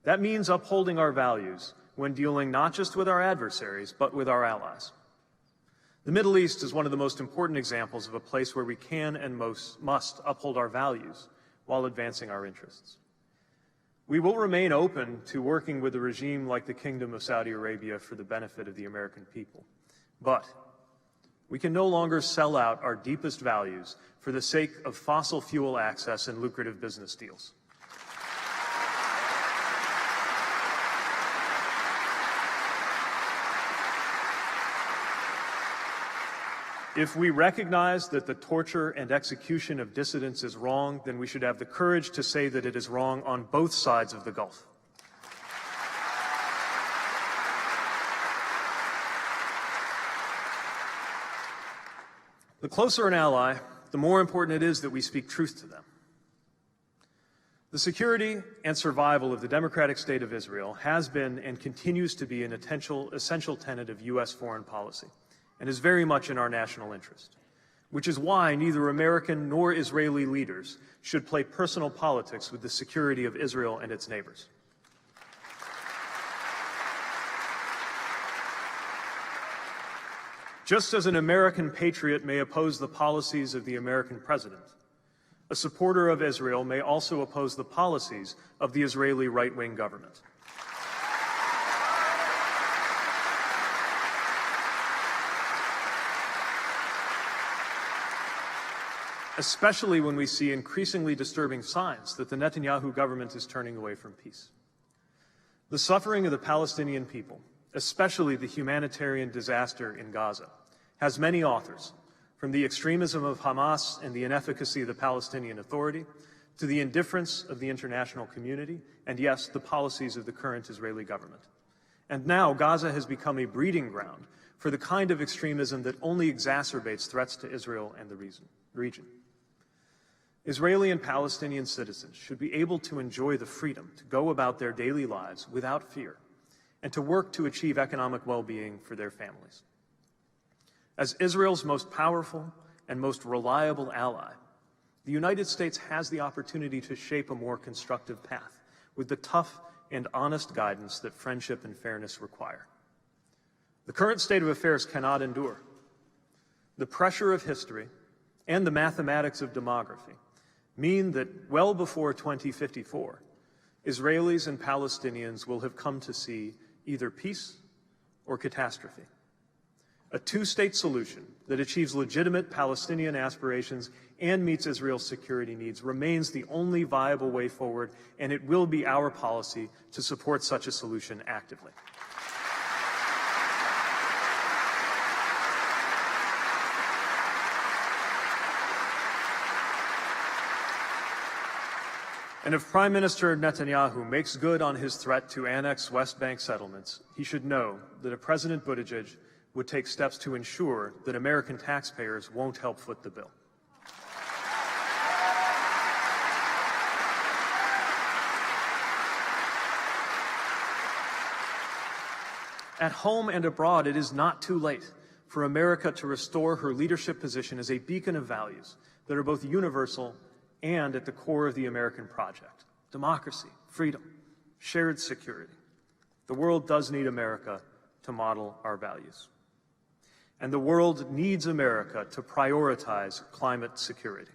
That means upholding our values when dealing not just with our adversaries, but with our allies. The Middle East is one of the most important examples of a place where we can and must uphold our values while advancing our interests. We will remain open to working with a regime like the Kingdom of Saudi Arabia for the benefit of the American people. But we can no longer sell out our deepest values for the sake of fossil fuel access and lucrative business deals. If we recognize that the torture and execution of dissidents is wrong, then we should have the courage to say that it is wrong on both sides of the Gulf. The closer an ally, the more important it is that we speak truth to them. The security and survival of the democratic state of Israel has been and continues to be an essential tenet of U.S. foreign policy and is very much in our national interest, which is why neither American nor Israeli leaders should play personal politics with the security of Israel and its neighbors. Just as an American patriot may oppose the policies of the American president, a supporter of Israel may also oppose the policies of the Israeli right-wing government. Especially when we see increasingly disturbing signs that the Netanyahu government is turning away from peace. The suffering of the Palestinian people, especially the humanitarian disaster in Gaza, has many authors, from the extremism of Hamas and the inefficacy of the Palestinian Authority, to the indifference of the international community, and yes, the policies of the current Israeli government. And now Gaza has become a breeding ground for the kind of extremism that only exacerbates threats to Israel and the region. Israeli and Palestinian citizens should be able to enjoy the freedom to go about their daily lives without fear and to work to achieve economic well-being for their families. As Israel's most powerful and most reliable ally, the United States has the opportunity to shape a more constructive path with the tough and honest guidance that friendship and fairness require. The current state of affairs cannot endure. The pressure of history and the mathematics of demography mean that well before 2054, Israelis and Palestinians will have come to see either peace or catastrophe. A two-state solution that achieves legitimate Palestinian aspirations and meets Israel's security needs remains the only viable way forward, and it will be our policy to support such a solution actively. And if Prime Minister Netanyahu makes good on his threat to annex West Bank settlements, he should know that a President Buttigieg would take steps to ensure that American taxpayers won't help foot the bill. At home and abroad, it is not too late for America to restore her leadership position as a beacon of values that are both universal and at the core of the American project: democracy, freedom, shared security. The world does need America to model our values. And the world needs America to prioritize climate security.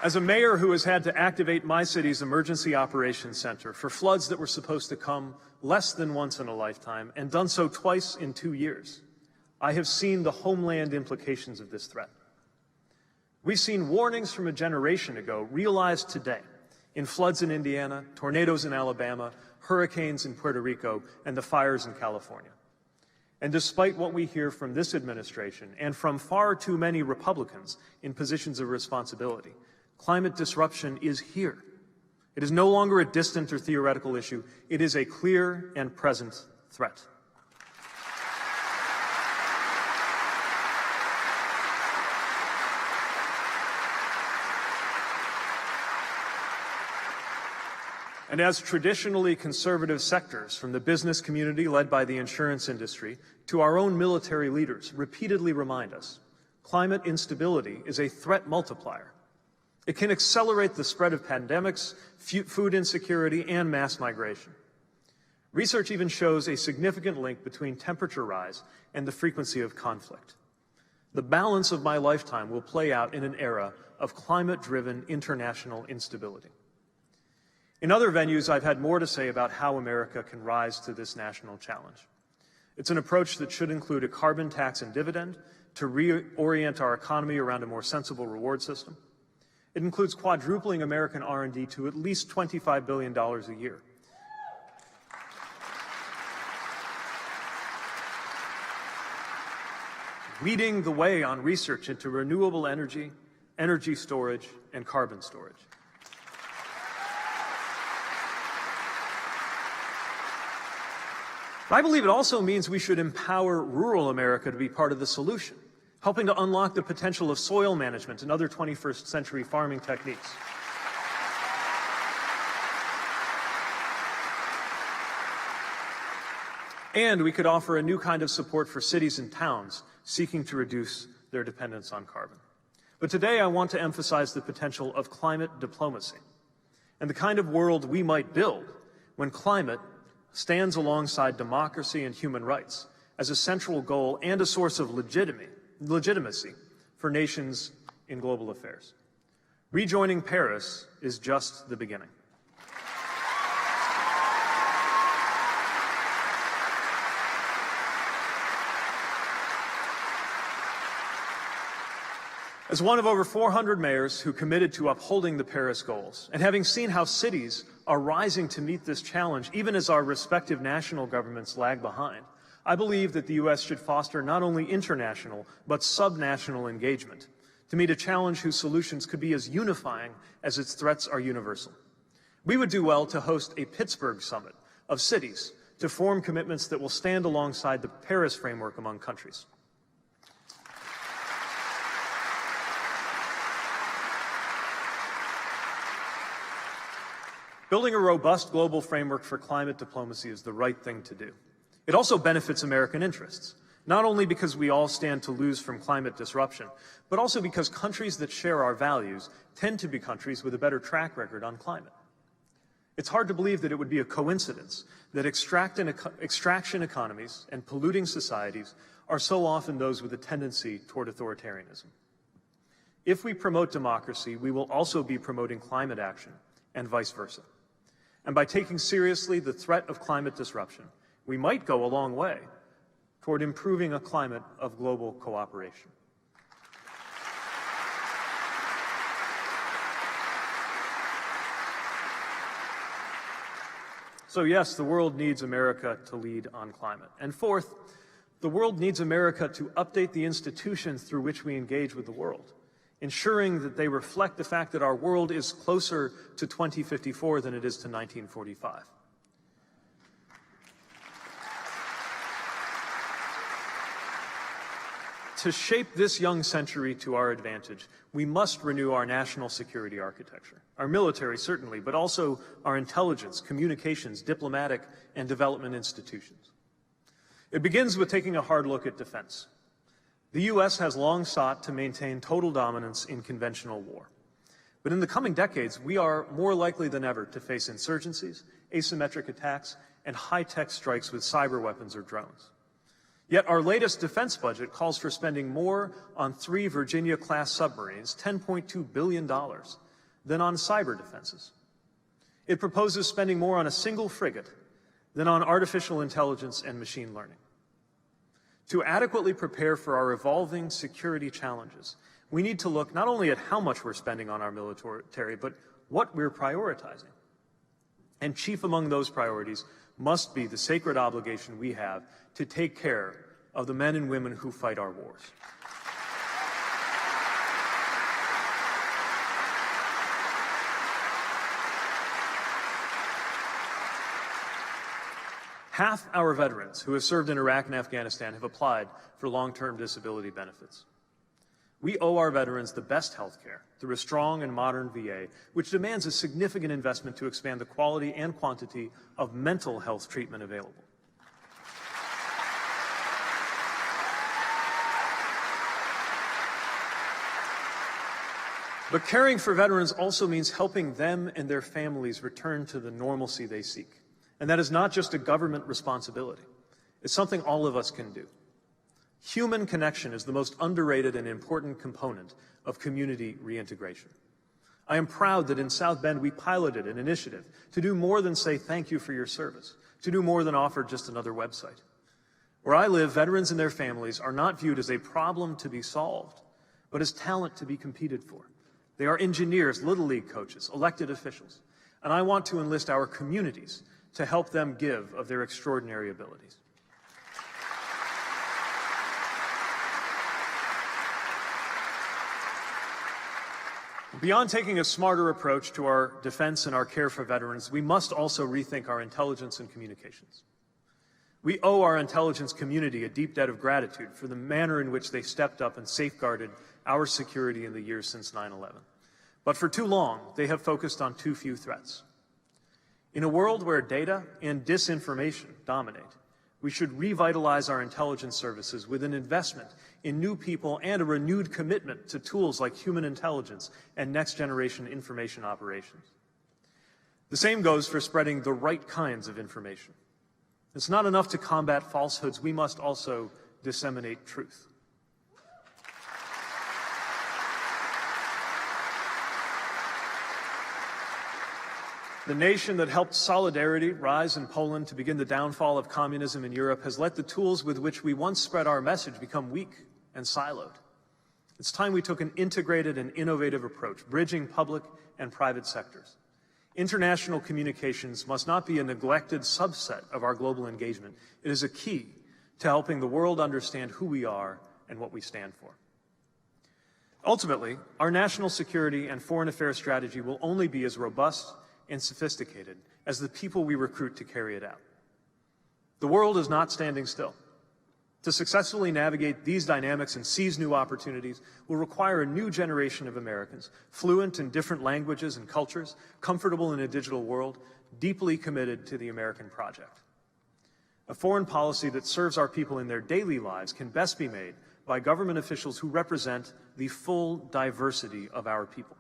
As a mayor who has had to activate my city's emergency operations center for floods that were supposed to come less than once in a lifetime, and done so twice in 2 years, I have seen the homeland implications of this threat. We've seen warnings from a generation ago realized today in floods in Indiana, tornadoes in Alabama, hurricanes in Puerto Rico, and the fires in California. And despite what we hear from this administration and from far too many Republicans in positions of responsibility, climate disruption is here. It is no longer a distant or theoretical issue. It is a clear and present threat. And as traditionally conservative sectors, from the business community led by the insurance industry to our own military leaders, repeatedly remind us, climate instability is a threat multiplier. It can accelerate the spread of pandemics, food insecurity, and mass migration. Research even shows a significant link between temperature rise and the frequency of conflict. The balance of my lifetime will play out in an era of climate-driven international instability. In other venues, I've had more to say about how America can rise to this national challenge. It's an approach that should include a carbon tax and dividend to reorient our economy around a more sensible reward system. It includes quadrupling American R&D to at least $25 billion a year. Leading the way on research into renewable energy, energy storage, and carbon storage. I believe it also means we should empower rural America to be part of the solution, helping to unlock the potential of soil management and other 21st century farming techniques. And we could offer a new kind of support for cities and towns seeking to reduce their dependence on carbon. But today I want to emphasize the potential of climate diplomacy and the kind of world we might build when climate stands alongside democracy and human rights as a central goal and a source of legitimacy for nations in global affairs. Rejoining Paris is just the beginning. As one of over 400 mayors who committed to upholding the Paris goals, and having seen how cities are rising to meet this challenge even as our respective national governments lag behind, I believe that the U.S. should foster not only international but subnational engagement to meet a challenge whose solutions could be as unifying as its threats are universal. We would do well to host a Pittsburgh summit of cities to form commitments that will stand alongside the Paris framework among countries. Building a robust global framework for climate diplomacy is the right thing to do. It also benefits American interests, not only because we all stand to lose from climate disruption, but also because countries that share our values tend to be countries with a better track record on climate. It's hard to believe that it would be a coincidence that extraction economies and polluting societies are so often those with a tendency toward authoritarianism. If we promote democracy, we will also be promoting climate action, and vice versa. And by taking seriously the threat of climate disruption, we might go a long way toward improving a climate of global cooperation. So yes, the world needs America to lead on climate. And fourth, the world needs America to update the institutions through which we engage with the world, ensuring that they reflect the fact that our world is closer to 2054 than it is to 1945. To shape this young century to our advantage, we must renew our national security architecture, our military certainly, but also our intelligence, communications, diplomatic, and development institutions. It begins with taking a hard look at defense. The U.S. has long sought to maintain total dominance in conventional war. But in the coming decades, we are more likely than ever to face insurgencies, asymmetric attacks, and high-tech strikes with cyber weapons or drones. Yet our latest defense budget calls for spending more on 3 Virginia-class submarines, $10.2 billion, than on cyber defenses. It proposes spending more on a single frigate than on artificial intelligence and machine learning. To adequately prepare for our evolving security challenges, we need to look not only at how much we're spending on our military, but what we're prioritizing. And chief among those priorities must be the sacred obligation we have to take care of the men and women who fight our wars. Half our veterans who have served in Iraq and Afghanistan have applied for long-term disability benefits. We owe our veterans the best health care through a strong and modern VA, which demands a significant investment to expand the quality and quantity of mental health treatment available. But caring for veterans also means helping them and their families return to the normalcy they seek. And that is not just a government responsibility. It's something all of us can do. Human connection is the most underrated and important component of community reintegration. I am proud that in South Bend we piloted an initiative to do more than say thank you for your service, to do more than offer just another website. Where I live, veterans and their families are not viewed as a problem to be solved, but as talent to be competed for. They are engineers, Little League coaches, elected officials, and I want to enlist our communities to help them give of their extraordinary abilities. Beyond taking a smarter approach to our defense and our care for veterans, we must also rethink our intelligence and communications. We owe our intelligence community a deep debt of gratitude for the manner in which they stepped up and safeguarded our security in the years since 9/11. But for too long, they have focused on too few threats. In a world where data and disinformation dominate, we should revitalize our intelligence services with an investment in new people and a renewed commitment to tools like human intelligence and next-generation information operations. The same goes for spreading the right kinds of information. It's not enough to combat falsehoods. We must also disseminate truth. The nation that helped solidarity rise in Poland to begin the downfall of communism in Europe has let the tools with which we once spread our message become weak and siloed. It's time we took an integrated and innovative approach, bridging public and private sectors. International communications must not be a neglected subset of our global engagement. It is a key to helping the world understand who we are and what we stand for. Ultimately, our national security and foreign affairs strategy will only be as robust and sophisticated as the people we recruit to carry it out. The world is not standing still. To successfully navigate these dynamics and seize new opportunities will require a new generation of Americans, fluent in different languages and cultures, comfortable in a digital world, deeply committed to the American project. A foreign policy that serves our people in their daily lives can best be made by government officials who represent the full diversity of our people.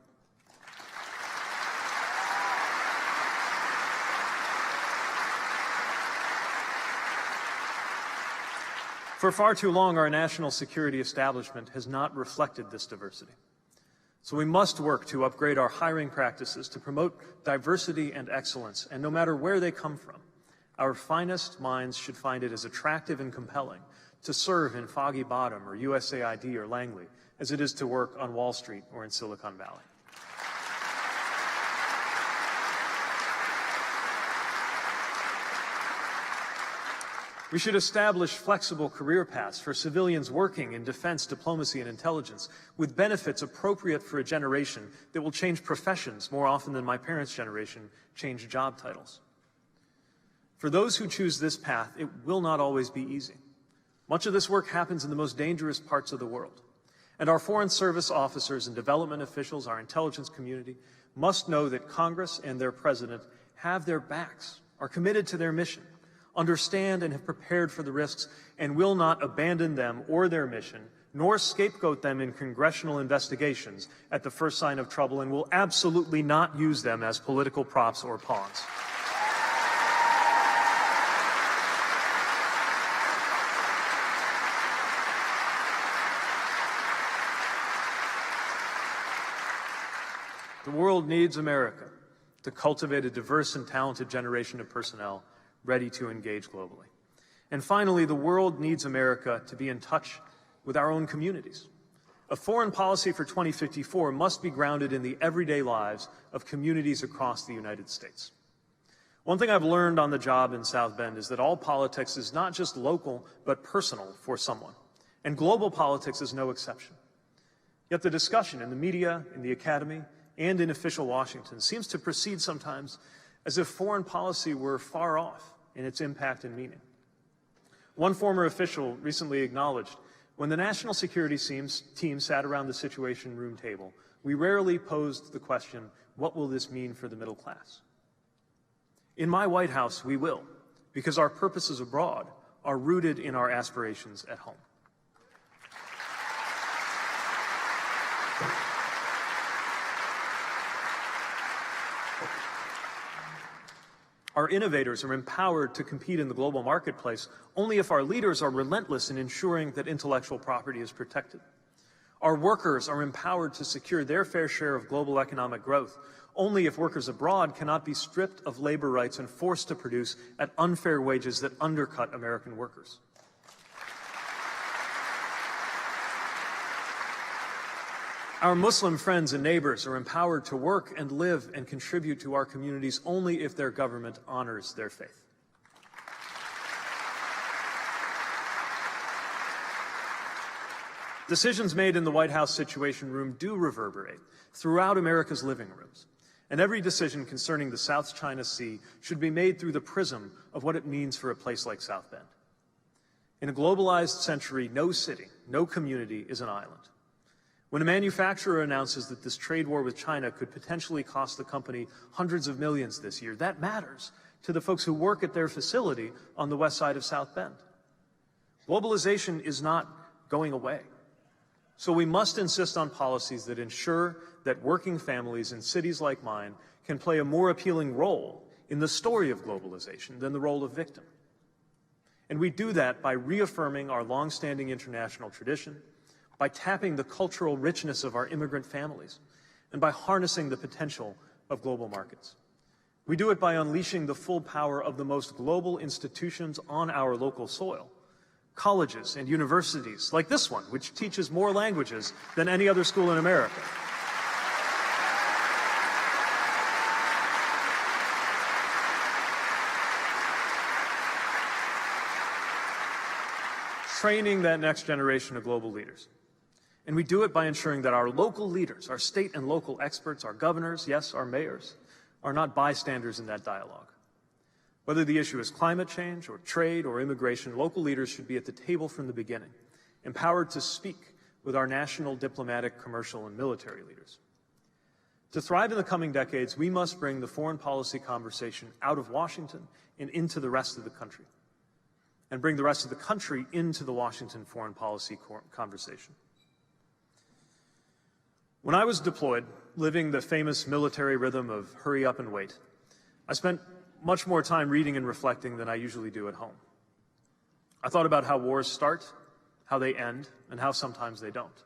For far too long, our national security establishment has not reflected this diversity. So we must work to upgrade our hiring practices to promote diversity and excellence, and no matter where they come from, our finest minds should find it as attractive and compelling to serve in Foggy Bottom or USAID or Langley as it is to work on Wall Street or in Silicon Valley. We should establish flexible career paths for civilians working in defense, diplomacy, and intelligence, with benefits appropriate for a generation that will change professions more often than my parents' generation changed job titles. For those who choose this path, it will not always be easy. Much of this work happens in the most dangerous parts of the world. And our Foreign Service officers and development officials, our intelligence community, must know that Congress and their president have their backs, are committed to their mission, understand and have prepared for the risks, and will not abandon them or their mission, nor scapegoat them in congressional investigations at the first sign of trouble, and will absolutely not use them as political props or pawns. The world needs America to cultivate a diverse and talented generation of personnel ready to engage globally. And finally, the world needs America to be in touch with our own communities. A foreign policy for 2054 must be grounded in the everyday lives of communities across the United States. One thing I've learned on the job in South Bend is that all politics is not just local, but personal for someone. And global politics is no exception. Yet the discussion in the media, in the academy, and in official Washington seems to proceed sometimes as if foreign policy were far off in its impact and meaning. One former official recently acknowledged, when the national security team sat around the Situation Room table, we rarely posed the question, what will this mean for the middle class? In my White House, we will, because our purposes abroad are rooted in our aspirations at home. Our innovators are empowered to compete in the global marketplace only if our leaders are relentless in ensuring that intellectual property is protected. Our workers are empowered to secure their fair share of global economic growth only if workers abroad cannot be stripped of labor rights and forced to produce at unfair wages that undercut American workers. Our Muslim friends and neighbors are empowered to work and live and contribute to our communities only if their government honors their faith. Decisions made in the White House Situation Room do reverberate throughout America's living rooms, and every decision concerning the South China Sea should be made through the prism of what it means for a place like South Bend. In a globalized century, no city, no community is an island. When a manufacturer announces that this trade war with China could potentially cost the company hundreds of millions this year, that matters to the folks who work at their facility on the west side of South Bend. Globalization is not going away. So we must insist on policies that ensure that working families in cities like mine can play a more appealing role in the story of globalization than the role of victim. And we do that by reaffirming our longstanding international tradition, by tapping the cultural richness of our immigrant families, and by harnessing the potential of global markets. We do it by unleashing the full power of the most global institutions on our local soil, colleges and universities like this one, which teaches more languages than any other school in America. Training that next generation of global leaders. And we do it by ensuring that our local leaders, our state and local experts, our governors, yes, our mayors, are not bystanders in that dialogue. Whether the issue is climate change or trade or immigration, local leaders should be at the table from the beginning, empowered to speak with our national diplomatic, commercial, and military leaders. To thrive in the coming decades, we must bring the foreign policy conversation out of Washington and into the rest of the country, and bring the rest of the country into the Washington foreign policy conversation. When I was deployed, living the famous military rhythm of hurry up and wait, I spent much more time reading and reflecting than I usually do at home. I thought about how wars start, how they end, and how sometimes they don't.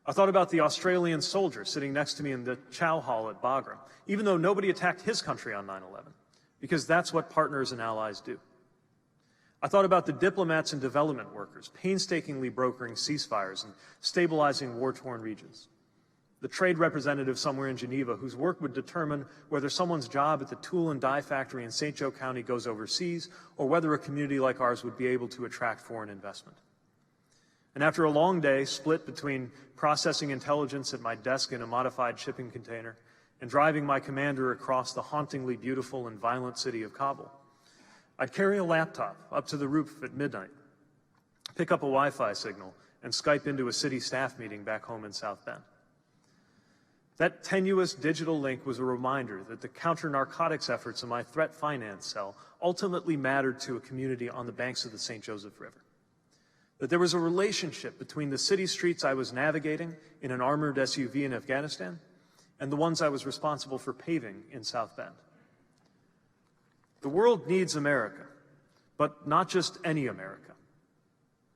I thought about the Australian soldier sitting next to me in the chow hall at Bagram, even though nobody attacked his country on 9/11, because that's what partners and allies do. I thought about the diplomats and development workers painstakingly brokering ceasefires and stabilizing war-torn regions. The trade representative somewhere in Geneva whose work would determine whether someone's job at the tool and die factory in St. Joe County goes overseas, or whether a community like ours would be able to attract foreign investment. And after a long day split between processing intelligence at my desk in a modified shipping container and driving my commander across the hauntingly beautiful and violent city of Kabul, I'd carry a laptop up to the roof at midnight, pick up a Wi-Fi signal, and Skype into a city staff meeting back home in South Bend. That tenuous digital link was a reminder that the counter-narcotics efforts of my threat finance cell ultimately mattered to a community on the banks of the St. Joseph River. That there was a relationship between the city streets I was navigating in an armored SUV in Afghanistan and the ones I was responsible for paving in South Bend. The world needs America, but not just any America.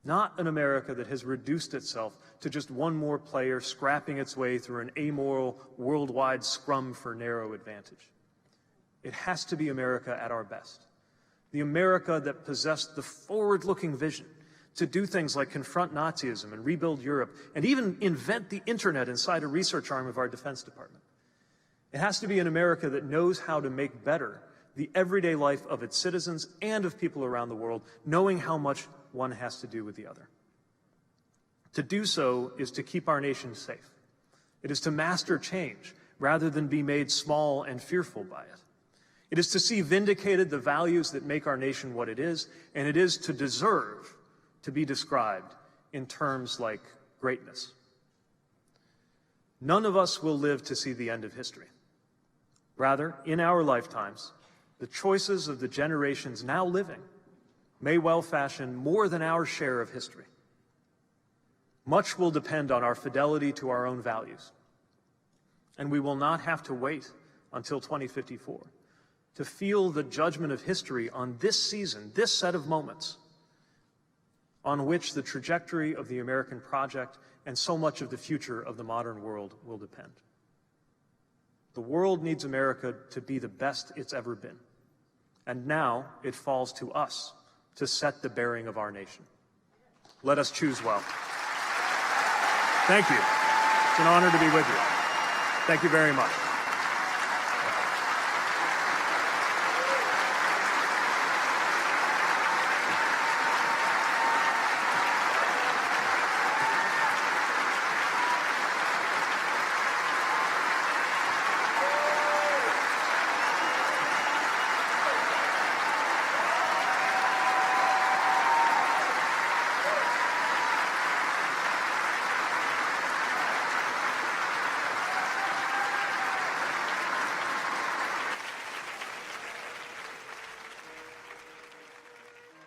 Not an America that has reduced itself to just one more player scrapping its way through an amoral worldwide scrum for narrow advantage. It has to be America at our best. The America that possessed the forward-looking vision to do things like confront Nazism and rebuild Europe and even invent the internet inside a research arm of our Defense Department. It has to be an America that knows how to make better the everyday life of its citizens and of people around the world, knowing how much one has to do with the other. To do so is to keep our nation safe. It is to master change rather than be made small and fearful by it. It is to see vindicated the values that make our nation what it is, and it is to deserve to be described in terms like greatness. None of us will live to see the end of history. Rather, in our lifetimes, the choices of the generations now living may well fashion more than our share of history. Much will depend on our fidelity to our own values, and we will not have to wait until 2054 to feel the judgment of history on this season, this set of moments, on which the trajectory of the American project and so much of the future of the modern world will depend. The world needs America to be the best it's ever been, and now it falls to us to set the bearing of our nation. Let us choose well. Thank you. It's an honor to be with you. Thank you very much.